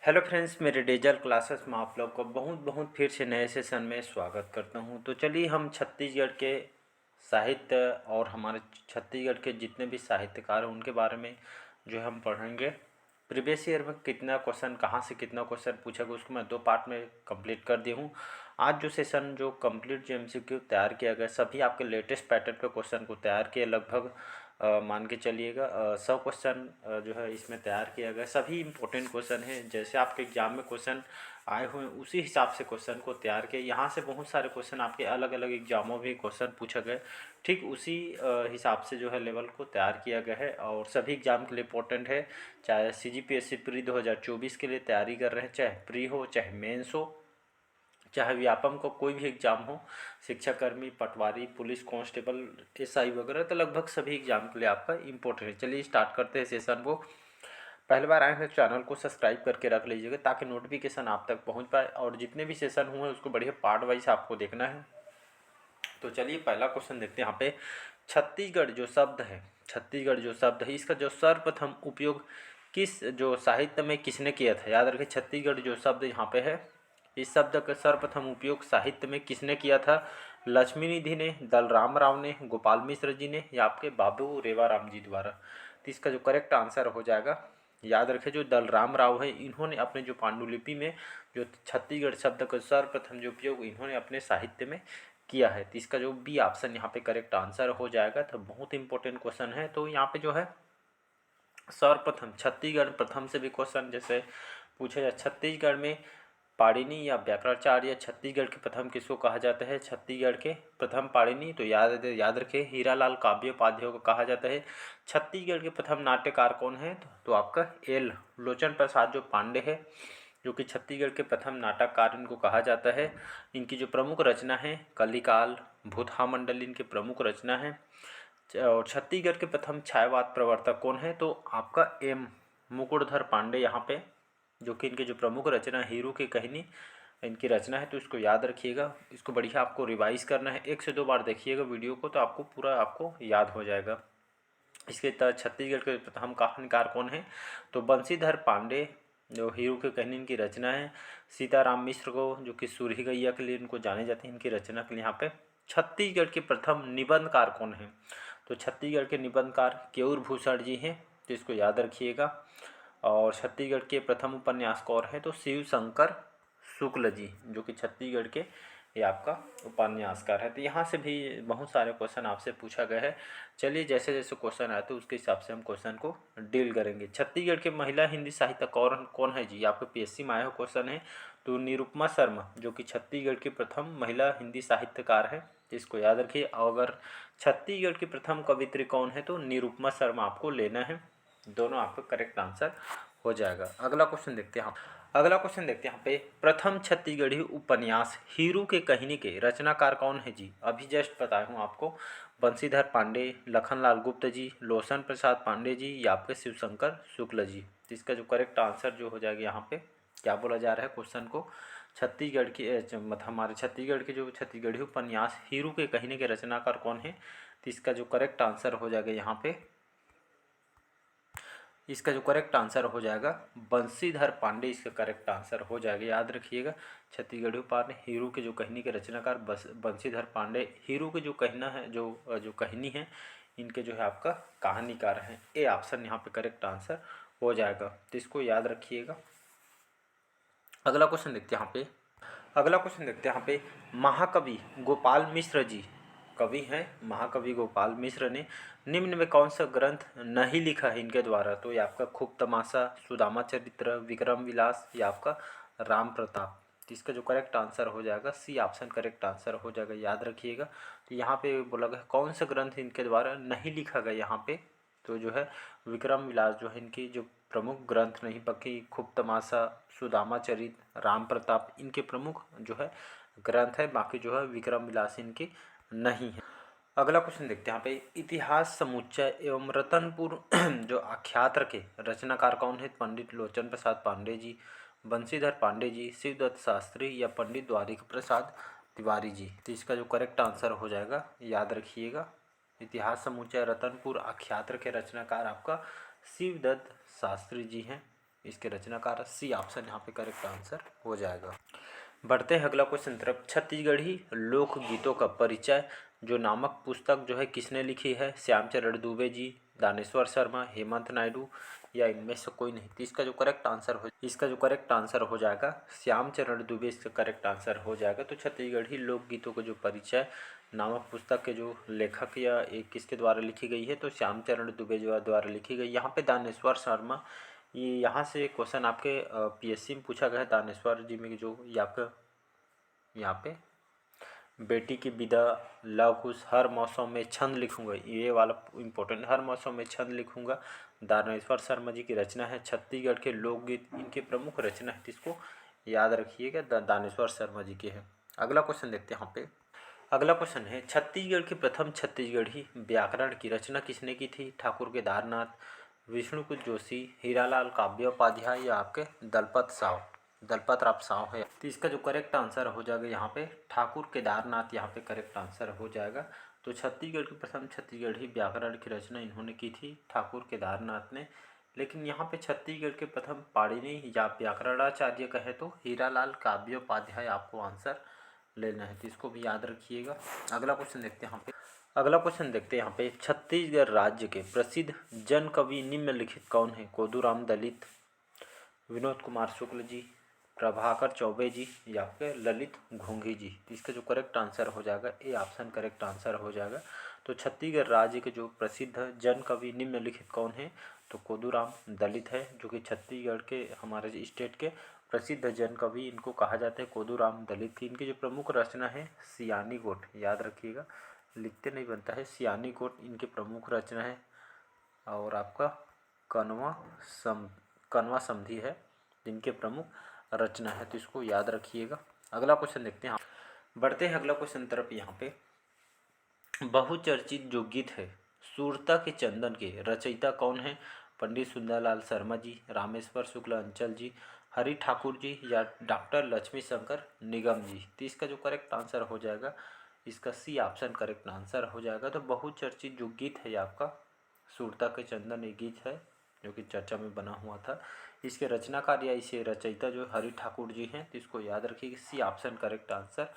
Hello friends, मेरे digital classes में आप लोग को बहुत बहुत फिर से नए सेशन में स्वागत करता हूं। तो चलिए हम छत्तीसगढ़ के साहित्य और हमारे छत्तीसगढ़ के जितने भी साहित्यकार हैं उनके बारे में जो है हम पढ़ेंगे। प्रीवियस ईयर में कितना क्वेश्चन कहां से कितना क्वेश्चन पूछा गया उसको मैं 2 पार्ट में कंप्लीट कर दिया हूं। आज जो सेशन जो कंप्लीट जो एमसीक्यू तैयार किया गया सभी आपके लेटेस्ट पैटर्न पे क्वेश्चन को तैयार किया लगभग मान के चलिएगा 100 क्वेश्चन जो है इसमें तैयार किया गया। सभी इंपॉर्टेंट क्वेश्चन हैं, जैसे आपके एग्जाम में क्वेश्चन आए हुए हैं उसी हिसाब से क्वेश्चन को तैयार किया। यहाँ से बहुत सारे क्वेश्चन आपके अलग अलग एग्जामों में क्वेश्चन पूछा गए, ठीक उसी हिसाब से जो है लेवल को तैयार किया गया है और सभी एग्जाम के लिए इंपॉर्टेंट है। चाहे सीजीपीएससी प्री 2024 के लिए तैयारी कर रहे हैं, चाहे प्री हो चाहे मेंस हो चाहे व्यापम को कोई भी एग्ज़ाम हो, शिक्षाकर्मी, पटवारी, पुलिस कांस्टेबल, एसआई वगैरह, तो लगभग सभी एग्जाम के लिए आपका इम्पोर्टेंट है। चलिए स्टार्ट करते हैं सेशन को। पहली बार आए हैं चैनल को सब्सक्राइब करके रख लीजिएगा ताकि नोटिफिकेशन आप तक पहुंच पाए और जितने भी सेशन हुए उसको बढ़िया पार्ट वाइज आपको देखना है। तो चलिए पहला क्वेश्चन देखते हैं। यहाँ पे छत्तीसगढ़ जो शब्द है, छत्तीसगढ़ जो शब्द है इसका जो सर्वप्रथम उपयोग किस जो साहित्य में किसने किया था? याद रखिए छत्तीसगढ़ जो शब्द यहाँ पे है, इस शब्द का सर्वप्रथम उपयोग साहित्य में किसने किया था? लक्ष्मी निधि ने, दलराम राव ने, गोपाल मिश्र जी ने या आपके बाबू रेवाराम जी द्वारा? तो इसका जो करेक्ट आंसर हो जाएगा, याद रखें जो दलराम राव है इन्होंने अपने जो पांडुलिपि में जो छत्तीसगढ़ शब्द का सर्वप्रथम जो उपयोग इन्होंने अपने साहित्य में किया है। तो इसका जो बी ऑप्शन यहाँ पे करेक्ट आंसर हो जाएगा। तो बहुत इंपॉर्टेंट क्वेश्चन है। तो यहाँ पे जो है सर्वप्रथम छत्तीसगढ़ प्रथम से भी क्वेश्चन जैसे पूछा जाए, छत्तीसगढ़ में पाणिनि या व्याकरणाचार्य छत्तीसगढ़ के प्रथम किसको कहा जाता है? छत्तीसगढ़ के प्रथम पाणिनि। तो याद रखें हीरालाल काव्योपाध्याय को कहा जाता है। छत्तीसगढ़ के प्रथम नाट्यकार कौन है? तो आपका एल लोचन प्रसाद जो पांडे है, जो कि छत्तीसगढ़ के प्रथम नाटककार इनको कहा जाता है। इनकी जो प्रमुख रचना है कलिकाल, भूतहामंडल इनके प्रमुख रचना है। और छत्तीसगढ़ के प्रथम छायावाद प्रवर्तक कौन है? तो आपका एम मुकुटधर पांडे यहाँ पे, जो कि इनके जो प्रमुख रचना हीरू की कहानी इनकी रचना है। तो इसको याद रखिएगा, इसको बढ़िया आपको रिवाइज करना है, 1 से 2 बार देखिएगा वीडियो को तो आपको पूरा आपको याद हो जाएगा। इसके तहत छत्तीसगढ़ के प्रथम कहानीकार कौन है? तो बंशीधर पांडे, जो हीरू के कहानी इनकी रचना है। सीताराम मिश्र को, जो कि सूरही गैया के लिए इनको जाने जाते हैं, इनकी रचना के लिए यहाँ पे। छत्तीसगढ़ के प्रथम निबंधकार कौन है? तो छत्तीसगढ़ के निबंधकार केयूर भूषण जी हैं, तो इसको याद रखिएगा। और छत्तीसगढ़ के प्रथम उपन्यासकार हैं तो शिव शंकर शुक्ल जी, जो कि छत्तीसगढ़ के ये आपका उपन्यासकार है। तो यहाँ से भी बहुत सारे क्वेश्चन आपसे पूछा गया है। चलिए जैसे जैसे क्वेश्चन आए तो उसके हिसाब से हम क्वेश्चन को डील करेंगे। छत्तीसगढ़ के महिला हिंदी साहित्यकार कौन है जी? आपके पीएससी में आया हुआ क्वेश्चन है। तो निरुपमा शर्मा, जो कि छत्तीसगढ़ की प्रथम महिला हिंदी साहित्यकार है, इसको याद रखिए। अगर छत्तीसगढ़ की प्रथम कवित्री कौन है? तो निरुपमा शर्मा आपको लेना है। दोनों आपका करेक्ट आंसर हो जाएगा। अगला क्वेश्चन देखते हैं। अगला क्वेश्चन देखते हैं यहाँ पे, प्रथम छत्तीसगढ़ी उपन्यास हीरू के कहानी के रचनाकार कौन है जी? अभी जस्ट बताया हूँ आपको, बंशीधर पांडे, लखनलाल गुप्त जी, लोचन प्रसाद पांडे जी या आपके शिवशंकर शुक्ल जी? तो इसका जो करेक्ट आंसर जो हो जाएगा यहाँ पे, क्या बोला जा रहा है क्वेश्चन को, छत्तीसगढ़ की मतलब हमारे छत्तीसगढ़ के जो छत्तीसगढ़ी उपन्यास हीरू के कहानी के रचनाकार कौन है? तो इसका जो करेक्ट आंसर हो जाएगा यहाँ पे, इसका जो करेक्ट आंसर हो जाएगा बंशीधर पांडे, इसका करेक्ट आंसर हो जाएगा। याद रखिएगा छत्तीसगढ़ी उपन्यास हीरू के जो कहानी के रचनाकार बंशीधर पांडे, हीरू के जो कहना है जो कहानी है इनके जो है आपका कहानीकार हैं। ए ऑप्शन यहाँ पे करेक्ट आंसर हो जाएगा, तो इसको याद रखिएगा। अगला क्वेश्चन देखते हैं यहाँ पे। अगला क्वेश्चन देखते हैं यहाँ पे, महाकवि गोपाल मिश्र जी, कवि हैं महाकवि गोपाल मिश्र ने निम्न में कौन सा ग्रंथ नहीं लिखा है इनके द्वारा? तो ये आपका खूब तमाशा, सुदामा चरित्र, विक्रम विलास या आपका राम प्रताप? तो इसका जो करेक्ट आंसर हो जाएगा सी ऑप्शन करेक्ट आंसर हो जाएगा। याद रखिएगा। तो यहाँ पे बोला गया कौन सा ग्रंथ इनके द्वारा नहीं लिखा गया यहाँ पे? तो जो है विक्रम विलास जो है इनकी जो प्रमुख ग्रंथ नहीं, बाकी खूब तमाशा, सुदामा चरित्र, राम प्रताप इनके प्रमुख जो है ग्रंथ है, बाकी जो है विक्रम विलास इनकी नहीं है। अगला क्वेश्चन देखते हैं यहाँ पे, इतिहास समुच्चय एवं रतनपुर जो आख्यात्र के रचनाकार कौन है? पंडित लोचन प्रसाद पांडे जी, बंशीधर पांडे जी, शिवदत्त शास्त्री या पंडित द्वारिका प्रसाद तिवारी जी? तो इसका जो करेक्ट आंसर हो जाएगा, याद रखिएगा, इतिहास समुच्चय रतनपुर आख्यात्र के रचनाकार आपका शिवदत्त शास्त्री जी हैं। इसके रचनाकार सी ऑप्शन यहाँ पे करेक्ट आंसर हो जाएगा। बढ़ते हैं अगला क्वेश्चन तरफ। छत्तीसगढ़ी लोकगीतों का परिचय जो नामक पुस्तक जो है किसने लिखी है? श्यामचरण दुबे जी, दानेश्वर शर्मा, हेमंत नायडू या इनमें से कोई नहीं। तो इसका जो करेक्ट आंसर हो जाएगा श्यामचरण दुबे, इसका करेक्ट आंसर हो जाएगा। तो छत्तीसगढ़ी लोकगीतों का जो परिचय नामक पुस्तक के जो लेखक या एक किसके द्वारा लिखी गई है? तो श्यामचरण दुबे द्वारा लिखी गई। यहाँ पे दानेश्वर शर्मा, ये यहाँ से क्वेश्चन आपके पीएससी में पूछा गया है। दानेश्वर जी में जो ये आपका यहाँ पे बेटी की विदा, लव कुश, हर मौसम में छंद लिखूंगा, ये वाला इम्पोर्टेंट, हर मौसम में छंद लिखूंगा, दानेश्वर शर्मा जी की रचना है। छत्तीसगढ़ के लोकगीत इनके प्रमुख रचना है, इसको याद रखिएगा, दानेश्वर शर्मा जी के हैं। अगला क्वेश्चन देखते हैं यहाँ पे। अगला क्वेश्चन है छत्तीसगढ़ के प्रथम छत्तीसगढ़ी व्याकरण की रचना किसने की थी? ठाकुर केदारनाथ, विष्णुकुज जोशी, हीरालाल काव्योपाध्याय या आपके दलपत राव साव है। तो इसका जो करेक्ट आंसर हो जाएगा यहाँ पे ठाकुर केदारनाथ, यहाँ पे करेक्ट आंसर हो जाएगा। तो छत्तीसगढ़ के प्रथम छत्तीसगढ़ी व्याकरण की रचना इन्होंने की थी, ठाकुर केदारनाथ ने। लेकिन यहाँ पे छत्तीसगढ़ के प्रथम पाणिनि या व्याकरणाचार्य कहे तो हीरालाल काव्योपाध्याय आपको आंसर लेना है, तो इसको भी याद रखिएगा। अगला क्वेश्चन देखते हैं यहाँ पे। छत्तीसगढ़ राज्य के प्रसिद्ध जन कवि निम्नलिखित कौन है? कोदूराम दलित, विनोद कुमार शुक्ल जी, प्रभाकर चौबे जी या आपके ललित घोंघी जी। तो इसका जो करेक्ट आंसर हो जाएगा ए ऑप्शन करेक्ट आंसर हो जाएगा। तो छत्तीसगढ़ राज्य के जो प्रसिद्ध जन कवि निम्नलिखित कौन है? तो कोदूराम दलित है, जो कि छत्तीसगढ़ के हमारे स्टेट के प्रसिद्ध जन कवि इनको कहा जाता है, कोदूराम दलित थी। इनकी जो प्रमुख रचना है सियानी गोट, याद रखिएगा, लिखते नहीं बनता है, सियानी गोट इनकी प्रमुख रचना है। और आपका कनवा समधी है जिनके प्रमुख रचना है, तो इसको याद रखिएगा। अगला क्वेश्चन देखते हैं। बढ़ते हैं अगला क्वेश्चन तरफ। यहाँ पे बहुचर्चित जो गीत है सूरता के चंदन के रचयिता कौन है? पंडित सुंदरलाल शर्मा जी, रामेश्वर शुक्ल अंचल जी, हरि ठाकुर जी या डॉक्टर लक्ष्मी शंकर निगम जी। तो इसका जो करेक्ट आंसर हो जाएगा, इसका सी ऑप्शन करेक्ट आंसर हो जाएगा। तो बहुचर्चित जो गीत है आपका सूरता के चंदन, एक गीत है जो कि चर्चा में बना हुआ था। इसके रचनाकार या इसे रचयिता जो हरि ठाकुर जी हैं, तो इसको याद रखिए, सी ऑप्शन करेक्ट आंसर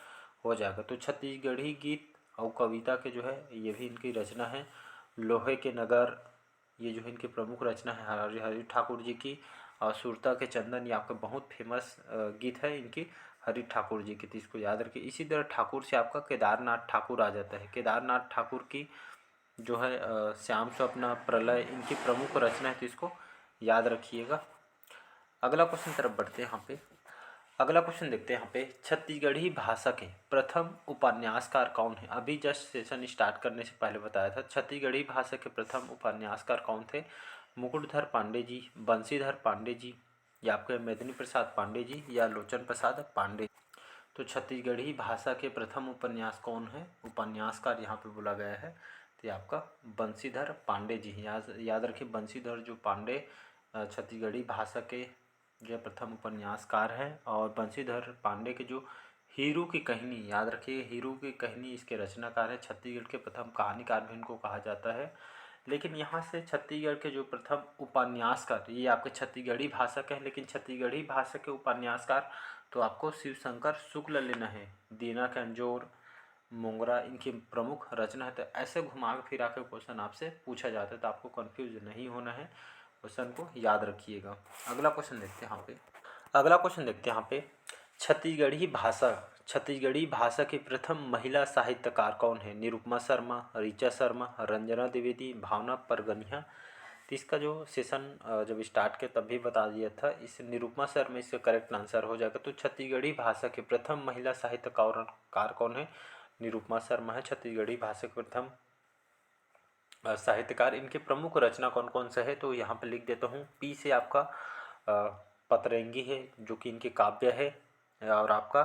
हो जाएगा। तो छत्तीसगढ़ी गीत और कविता के जो है ये भी इनकी रचना है। लोहे के नगर, ये जो है इनकी प्रमुख रचना है हरि ठाकुर जी की। और सूरता के चंदन ये आपका बहुत फेमस गीत है इनकी, हरि ठाकुर जी की, तो इसको याद रखिए। इसी तरह ठाकुर से आपका केदारनाथ ठाकुर आ जाता है। केदारनाथ ठाकुर की जो है श्याम स्वप्न, प्रलय इनकी प्रमुख रचना है, तो इसको याद रखिएगा। अगला क्वेश्चन तरफ बढ़ते हैं। यहाँ पे अगला क्वेश्चन देखते हैं। यहाँ पे छत्तीसगढ़ी भाषा के प्रथम उपन्यासकार कौन है? अभी जस्ट सेशन स्टार्ट करने से पहले बताया था, छत्तीसगढ़ी भाषा के प्रथम उपन्यासकार कौन थे? मुकुटधर पांडे जी, बंशीधर पांडे जी या आपके मेदिनी प्रसाद पांडे जी या लोचन प्रसाद पांडे। तो छत्तीसगढ़ी भाषा के प्रथम उपन्यास कौन है? उपन्यासकार यहाँ पे बोला गया है, तो ये आपका बंशीधर पांडे जी। याद रखिए, बंशीधर जो पांडे छत्तीसगढ़ी भाषा के जो प्रथम उपन्यासकार हैं। और बंशीधर पांडे के जो हीरू की कहानी, याद रखिए, हीरू की कहानी इसके रचनाकार है। छत्तीसगढ़ के प्रथम कहानीकार भी इनको कहा जाता है। लेकिन यहाँ से छत्तीसगढ़ के जो प्रथम उपन्यासकार, ये आपके छत्तीसगढ़ी भाषा के हैं, लेकिन छत्तीसगढ़ी भाषा के उपन्यासकार तो आपको शिव शंकर शुक्ल लेना है। दीना कंजोर, मोंगरा इनकी प्रमुख रचना है। तो ऐसे घुमा फिरा के क्वेश्चन आपसे पूछा जाता है, तो आपको कंफ्यूज नहीं होना है, क्वेश्चन को याद रखिएगा। अगला क्वेश्चन देखते हैं यहाँ पे। छत्तीसगढ़ी भाषा की प्रथम महिला साहित्यकार कौन है? निरुपमा शर्मा, ऋचा शर्मा, रंजना द्विवेदी, भावना परगनिया। तो इसका जो सेशन जब स्टार्ट किया तब भी बता दिया था, इस निरुपमा शर्मा इसका करेक्ट आंसर हो जाएगा। तो छत्तीसगढ़ी भाषा के प्रथम महिला साहित्यकार कौन है? निरुपमा शर्मा है छत्तीसगढ़ी भाषा के प्रथम साहित्यकार। इनके प्रमुख रचना कौन कौन से है? तो यहाँ पे लिख देता हूँ। पी से आपका पतरंगी है जो कि इनके काव्य है। और आपका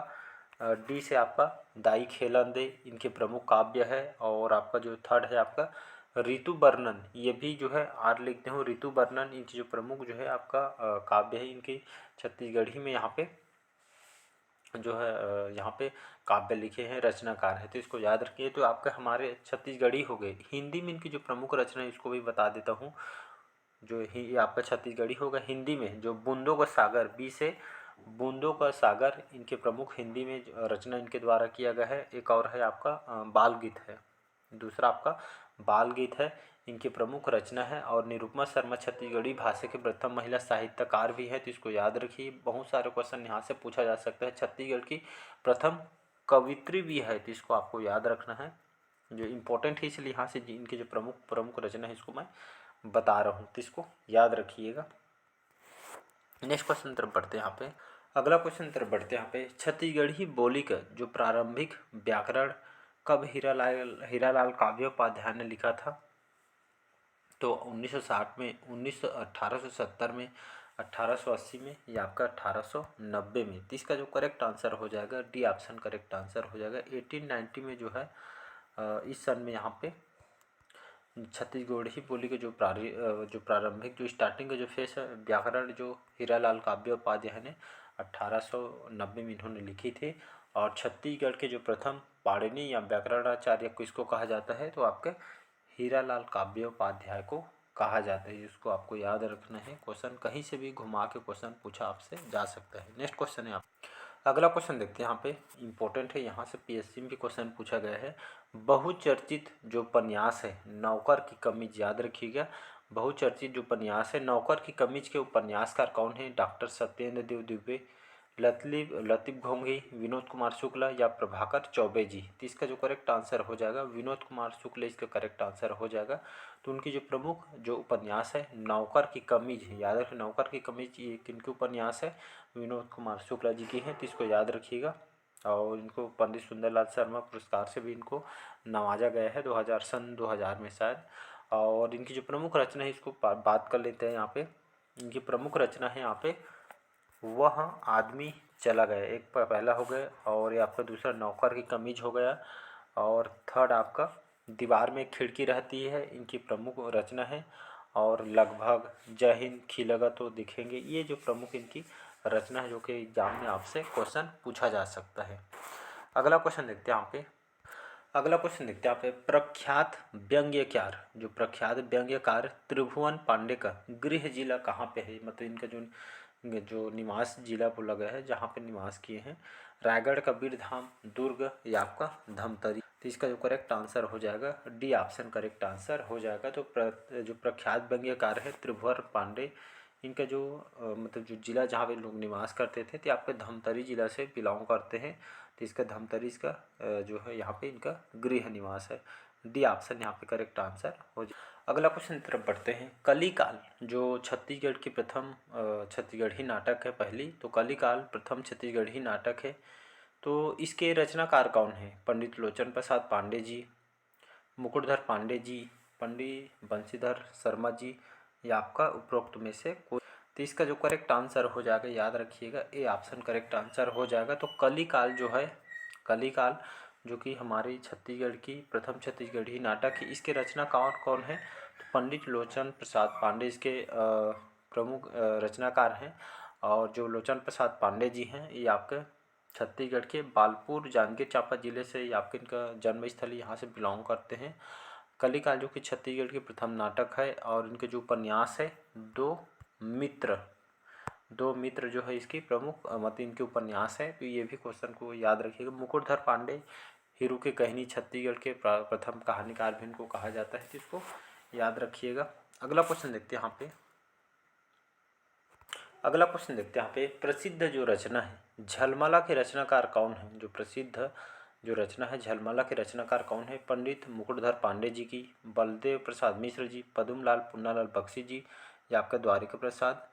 डी से आपका दाई खेलन दे इनके प्रमुख काव्य है। और आपका जो थर्ड है आपका ऋतु वर्णन, ये भी जो है आर लिखते हो, ऋतु वर्णन इनकी जो प्रमुख जो है आपका काव्य है इनकी छत्तीसगढ़ी में यहाँ पे जो है यहाँ पे काव्य लिखे हैं, रचनाकार है, तो इसको याद रखिए। तो आपका हमारे छत्तीसगढ़ी हो गए। हिंदी में इनकी जो प्रमुख रचना है इसको भी बता देता हूँ। जो ये आपका छत्तीसगढ़ी होगा। हिंदी में जो बूंदों का सागर, बी से बूंदों का सागर, इनके प्रमुख हिंदी में रचना इनके द्वारा किया गया है। एक और है आपका बाल गीत है, दूसरा आपका बाल गीत है, इनकी प्रमुख रचना है। और निरुपमा शर्मा छत्तीसगढ़ी भाषा की प्रथम महिला साहित्यकार भी है, तो इसको याद रखिए। बहुत सारे क्वेश्चन यहाँ से पूछा जा सकता है। छत्तीसगढ़ की प्रथम कवित्री भी है, तो इसको आपको याद रखना है। जो इम्पोर्टेंट है इसलिए यहाँ से इनकी जो प्रमुख प्रमुख रचना है इसको मैं बता रहा हूँ, तो इसको याद रखिएगा। नेक्स्ट क्वेश्चन तरफ बढ़ते हैं यहाँ पे। अगला क्वेश्चन तरफ बढ़ते हैं यहाँ पे। छत्तीसगढ़ी बोली का जो प्रारंभिक व्याकरण कब हीरालाल काव्योपाध्याय ने लिखा था? तो 1960 में, 1870 में, 1880 में या आपका 1890 में। तो इसका जो करेक्ट आंसर हो जाएगा डी ऑप्शन करेक्ट आंसर हो जाएगा। 1890 में जो है इस सन में यहाँ पे छत्तीसगढ़ी बोली के जो प्रारंभिक जो स्टार्टिंग का जो फेस है व्याकरण, जो हीरालाल काव्योपाध्याय ने 1890 में इन्होंने लिखी थी। और छत्तीसगढ़ के जो प्रथम पाणिनि या व्याकरणाचार्य को इसको कहा जाता है, तो आपके हीरालाल काव्योपाध्याय को कहा जाता है। इसको आपको याद रखना है। क्वेश्चन कहीं से भी घुमा के क्वेश्चन पूछा आपसे जा सकता है। नेक्स्ट क्वेश्चन है आप, अगला क्वेश्चन देखते हैं यहाँ पे। इम्पोर्टेंट है, यहाँ से पीएससी में भी क्वेश्चन पूछा गया है। बहुचर्चित जो उपन्यास है नौकर की कमीज, याद रखिएगा। बहुचर्चित जो उपन्यास है नौकर की कमीज के उपन्यासकार कौन है? डॉक्टर सत्येंद्र देव दुबे, लतीफ घोंघी, विनोद कुमार शुक्ला या प्रभाकर चौबे जी। तो इसका जो करेक्ट आंसर हो जाएगा विनोद कुमार शुक्ला, इसका करेक्ट आंसर हो जाएगा। तो उनकी जो प्रमुख जो उपन्यास है नौकर की कमीज, याद रखें नौकर की कमीज ये किनकी उपन्यास है? विनोद कुमार शुक्ला जी की है, तो इसको याद रखिएगा। और इनको पंडित सुंदरलाल शर्मा पुरस्कार से भी इनको नवाजा गया है 2000 में शायद। और इनकी जो प्रमुख रचना है इसको बात कर लेते हैं यहाँ पे। इनकी प्रमुख रचना है यहाँ पे वह आदमी चला गया, एक पहला हो गया। और ये आपका दूसरा नौकर की कमीज हो गया। और थर्ड आपका दीवार में खिड़की रहती है, इनकी प्रमुख रचना है। और लगभग, जय हिंद, खिलगा तो दिखेंगे, ये जो प्रमुख इनकी रचना है जो कि एग्जाम में आपसे क्वेश्चन पूछा जा सकता है। अगला क्वेश्चन देखते हैं यहाँ पे। अगला क्वेश्चन देखते हैं यहाँ पे। प्रख्यात व्यंग्यकार, जो प्रख्यात व्यंग्यकार त्रिभुवन पांडे का गृह जिला कहाँ पे है? मतलब इनका जो निवास जिला बोला गया है, जहाँ पे निवास किए हैं। रायगढ़, कबीरधाम, दुर्ग या आपका धमतरी। तो इसका जो करेक्ट आंसर हो जाएगा डी ऑप्शन करेक्ट आंसर हो जाएगा। तो जो प्रख्यात व्यंग्यकार है त्रिभुवन पांडे, इनका जो मतलब जो जिला जहाँ पे लोग निवास करते थे, तो आपके धमतरी जिला से बिलोंग करते हैं। तो इसका धमतरी इसका जो है यहाँ पे इनका गृह निवास है। डी ऑप्शन यहाँ पे करेक्ट आंसर हो जाए। अगला क्वेश्चन की तरफ बढ़ते हैं। कलिकाल जो छत्तीसगढ़ की प्रथम छत्तीसगढ़ी नाटक है पहली, तो कलिकाल प्रथम छत्तीसगढ़ी नाटक है। तो इसके रचनाकार कौन है? पंडित लोचन प्रसाद पांडे जी, मुकुटधर पांडे जी, पंडित बंशीधर शर्मा जी या आपका उपरोक्त में से कोई। तो इसका जो करेक्ट आंसर हो जाएगा, याद रखिएगा, ए ऑप्शन करेक्ट आंसर हो जाएगा। तो कलिकाल जो है, कलिकाल जो कि हमारी छत्तीसगढ़ की प्रथम छत्तीसगढ़ी नाटक है, इसके रचना कौन कौन है? तो पंडित लोचन प्रसाद पांडे इसके प्रमुख रचनाकार हैं। और जो लोचन प्रसाद पांडे जी हैं ये आपके छत्तीसगढ़ के बालपुर जांजगीर चांपा जिले से आपके इनका जन्म स्थल यहाँ से बिलोंग करते हैं। कलिकाल जो कि छत्तीसगढ़ की प्रथम नाटक है। और इनके जो उपन्यास है दो मित्र, दो मित्र जो है इसकी प्रमुख मतलब इनके उपन्यास है। तो ये भी क्वेश्चन को याद रखिएगा। मुकुटधर पांडे हीरू के कहनी छत्तीसगढ़ के प्रथम कहानीकार भी इनको कहा जाता है, तो इसको याद रखिएगा। अगला क्वेश्चन देखते हैं यहाँ पे। अगला क्वेश्चन देखते हैं यहाँ पे। प्रसिद्ध जो रचना है झलमला के रचनाकार कौन है? जो प्रसिद्ध जो रचना है झलमला के रचनाकार कौन है? पंडित मुकुटधर पांडे जी की, बलदेव प्रसाद मिश्र जी, पद्मलाल पुन्नालाल बख्शी जी या आपका द्वारिका प्रसाद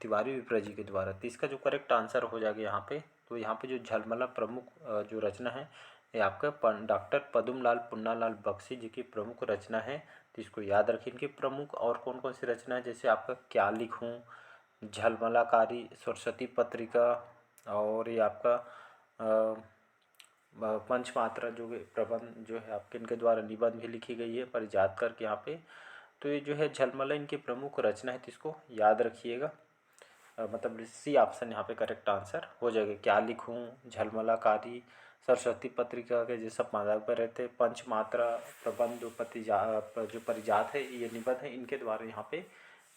तिवारी विप्र जी के द्वारा। तो इसका जो करेक्ट आंसर हो जाएगा यहाँ पे, तो यहाँ पे जो झलमला प्रमुख जो रचना है ये आपका डॉक्टर पद्मलाल पुन्नालाल बख्शी जी की प्रमुख रचना है। तो इसको याद रखें। इनकी प्रमुख और कौन कौन सी रचना है, जैसे आपका क्या लिखूं, झलमलाकारी, सरस्वती पत्रिका, और ये आपका पंचमात्रा जो प्रबंध जो है आपके इनके द्वारा निबंध भी लिखी गई है परिजात करके यहाँ पे। तो ये जो है झलमला इनकी प्रमुख रचना है, तो इसको याद रखिएगा। मतलब सी ऑप्शन यहाँ पे करेक्ट आंसर हो जाएगा। क्या लिखूं, झलमलाकारी, सरस्वती पत्रिका के जैसा संपादक पर रहते, पंचमात्रा प्रबंध जो परिजात है, ये निबंध है, इनके द्वारा यहाँ पे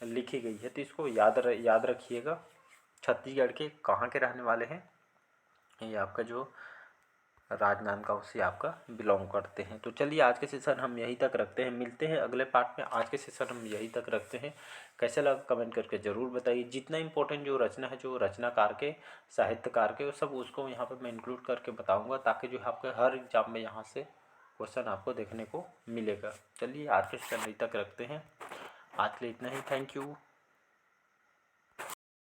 लिखी गई है। तो इसको याद रखिएगा। छत्तीसगढ़ के कहाँ के रहने वाले हैं, ये आपका जो राजनांदगांव से आपका बिलोंग करते हैं। तो चलिए आज के सेशन हम यहीं तक रखते हैं, मिलते हैं अगले पार्ट में। आज के सेशन हम यहीं तक रखते हैं। कैसे लगा कमेंट करके ज़रूर बताइए। जितना इंपॉर्टेंट जो रचना है, जो रचनाकार के, साहित्यकार के, वो सब उसको यहाँ पर मैं इंक्लूड करके बताऊँगा, ताकि जो है आपके हर एग्जाम में यहाँ से क्वेश्चन आपको देखने को मिलेगा। चलिए आज के सेशन यहीं तक रखते हैं। आज के लिए इतना ही। Thank you.